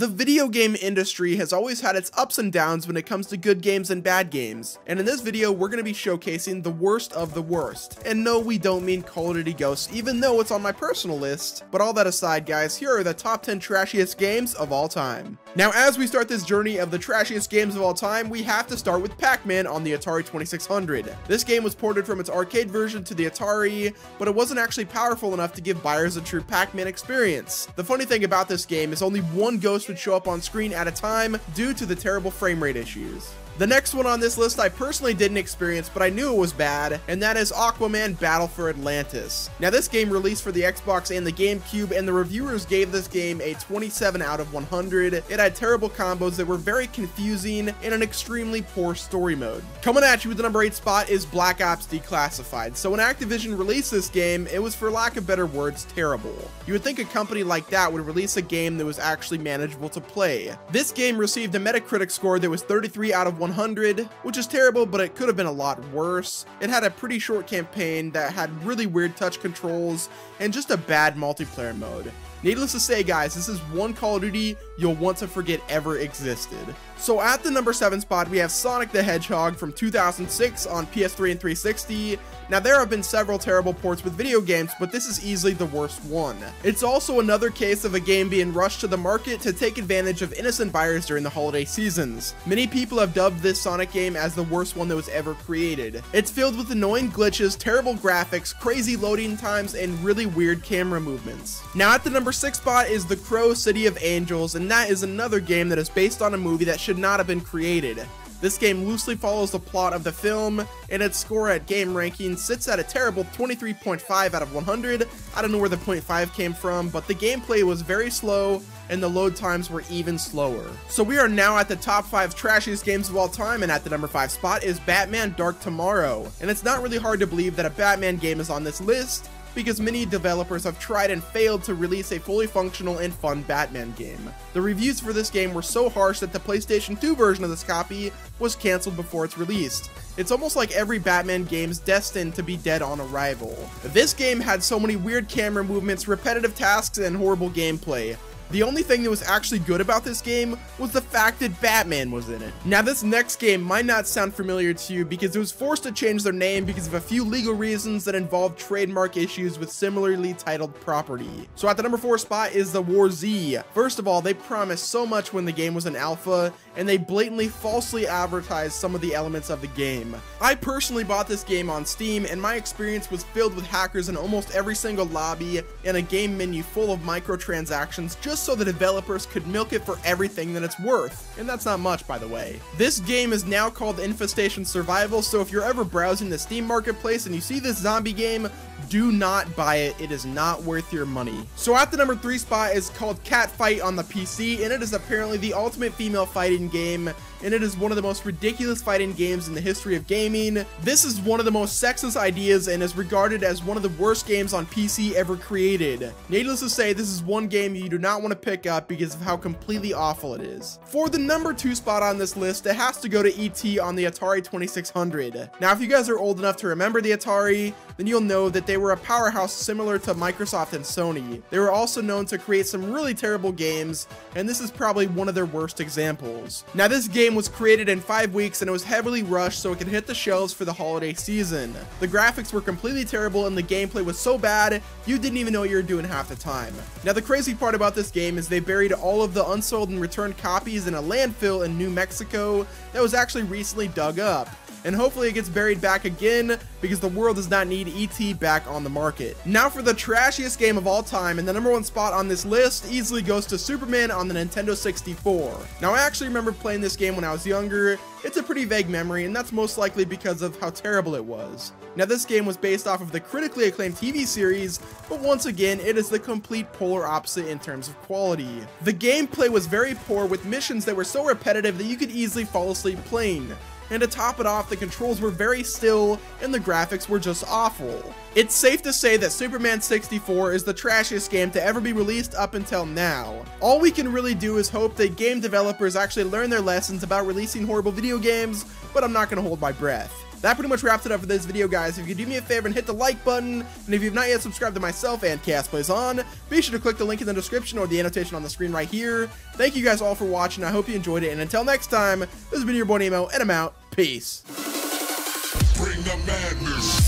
The video game industry has always had its ups and downs when it comes to good games and bad games, and in this video we're going to be showcasing the worst of the worst. And no, we don't mean Call of Duty Ghosts, even though it's on my personal list, but all that aside guys, here are the top 10 trashiest games of all time. Now as we start this journey of the trashiest games of all time, we have to start with Pac-Man on the Atari 2600. This game was ported from its arcade version to the Atari, but it wasn't actually powerful enough to give buyers a true Pac-Man experience. The funny thing about this game is only one ghost would show up on screen at a time due to the terrible frame rate issues. The next one on this list I personally didn't experience, but I knew it was bad, and that is Aquaman Battle for Atlantis. Now this game released for the Xbox and the GameCube, and the reviewers gave this game a 27 out of 100. It had terrible combos that were very confusing and an extremely poor story mode. Coming at you with the number 8 spot is Black Ops Declassified. So when Activision released this game, it was, for lack of better words, terrible. You would think a company like that would release a game that was actually manageable to play. This game received a Metacritic score that was 33 out of 100, which is terrible, but it could have been a lot worse. It had a pretty short campaign that had really weird touch controls and just a bad multiplayer mode. Needless to say guys, this is one Call of Duty you'll want to forget ever existed. So at the number 7 spot we have Sonic the Hedgehog from 2006 on PS3 and 360. Now there have been several terrible ports with video games, but this is easily the worst one. It's also another case of a game being rushed to the market to take advantage of innocent buyers during the holiday seasons. Many people have dubbed this Sonic game as the worst one that was ever created. It's filled with annoying glitches, terrible graphics, crazy loading times, and really weird camera movements. Now at the number 6 spot is The Crow City of Angels, and that is another game that is based on a movie that should not have been created. This game loosely follows the plot of the film, and its score at game ranking sits at a terrible 23.5 out of 100. I don't know where the 0.5 came from, but the gameplay was very slow, and the load times were even slower. So we are now at the top 5 trashiest games of all time, and at the number 5 spot is Batman Dark Tomorrow. And it's not really hard to believe that a Batman game is on this list, because many developers have tried and failed to release a fully functional and fun Batman game. The reviews for this game were so harsh that the PlayStation 2 version of this copy was cancelled before it's released. It's almost like every Batman game is destined to be dead on arrival. This game had so many weird camera movements, repetitive tasks, and horrible gameplay. The only thing that was actually good about this game was the fact that Batman was in it. Now this next game might not sound familiar to you because it was forced to change their name because of a few legal reasons that involved trademark issues with similarly titled property. So at the number 4 spot is The War Z. First of all, they promised so much when the game was in alpha, and they blatantly falsely advertised some of the elements of the game. I personally bought this game on Steam, and my experience was filled with hackers in almost every single lobby and a game menu full of microtransactions just so the developers could milk it for everything that it's worth. And that's not much, by the way. This game is now called Infestation Survival, so if you're ever browsing the Steam marketplace and you see this zombie game, do not buy it. It is not worth your money. So at the number 3 spot is called Catfight on the PC, and it is apparently the ultimate female fighting game, and it is one of the most ridiculous fighting games in the history of gaming. This is one of the most sexist ideas and is regarded as one of the worst games on PC ever created. Needless to say, this is one game you do not want to pick up because of how completely awful it is. For the number 2 spot on this list, it has to go to E.T. on the Atari 2600. Now, if you guys are old enough to remember the Atari, then you'll know that they were a powerhouse similar to Microsoft and Sony. They were also known to create some really terrible games, and this is probably one of their worst examples. Now, this game was created in 5 weeks and it was heavily rushed so it could hit the shelves for the holiday season. The graphics were completely terrible and the gameplay was so bad you didn't even know what you were doing half the time. Now the crazy part about this game is they buried all of the unsold and returned copies in a landfill in New Mexico that was actually recently dug up. And hopefully it gets buried back again because the world does not need E.T. back on the market. Now for the trashiest game of all time, and the number 1 spot on this list easily goes to Superman on the Nintendo 64. Now I actually remember playing this game when I was younger. It's a pretty vague memory, and that's most likely because of how terrible it was. Now this game was based off of the critically acclaimed TV series, but once again it is the complete polar opposite in terms of quality. The gameplay was very poor, with missions that were so repetitive that you could easily fall asleep playing. And to top it off, the controls were very still and the graphics were just awful. It's safe to say that Superman 64 is the trashiest game to ever be released up until now. All we can really do is hope that game developers actually learn their lessons about releasing horrible video games, but I'm not gonna hold my breath. that pretty much wraps it up for this video, guys. If you could do me a favor and hit the like button, and if you've not yet subscribed to myself and Cast Plays On, be sure to click the link in the description or the annotation on the screen right here. Thank you guys all for watching. I hope you enjoyed it, and until next time, this has been your boy Nemo, and I'm out. Peace. Bring the madness.